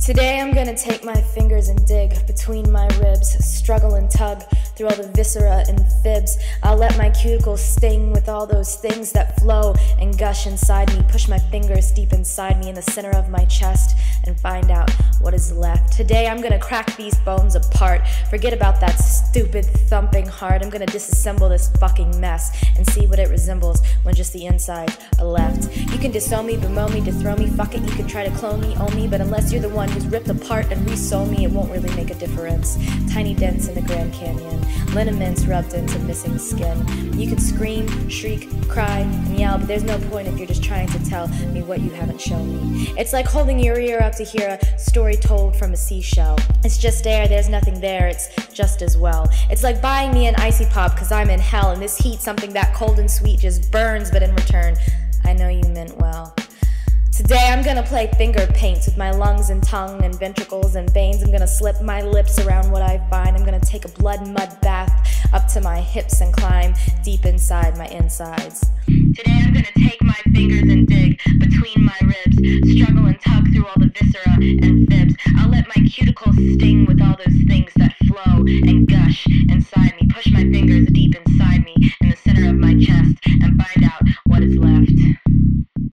Today I'm gonna take my fingers and dig between my ribs, struggle and tug through all the viscera and fibs. I'll let my cuticles sting with all those things that flow and gush inside me. Push my fingers deep inside me in the center of my chest and find out what is left. Today I'm gonna crack these bones apart. Forget about that stupid thumping heart. I'm gonna disassemble this fucking mess and see what it resembles when just the insides are left. You can disown me, bemoan me, dethrone me, fuck it, you can try to clone me, own me, but unless you're the one who's ripped apart and resewn me, it won't really make a difference. Tiny dents in the Grand Canyon, lineaments rubbed into missing skin. You can scream, shriek, cry, and yell, but there's no point if you're just trying to tell me what you haven't shown me. It's like holding your ear up to hear a story told from a seashell. It's just air, there's nothing there, it's just as well. It's like buying me an icy pop cause I'm in hell, and this heat, something that cold and sweet, just burns, but in return, I know you meant well. Today I'm gonna play finger paints with my lungs and tongue and ventricles and veins. I'm gonna slip my lips around what I find. I'm gonna take a blood mud bath up to my hips and climb deep inside my insides. Today I'm gonna take my fingers and dig between my ribs, struggle and tug through all the viscera and fibs. I'll let my cuticles sting with all those things that flow and gush inside me. Push my fingers deep inside me in the center of my chest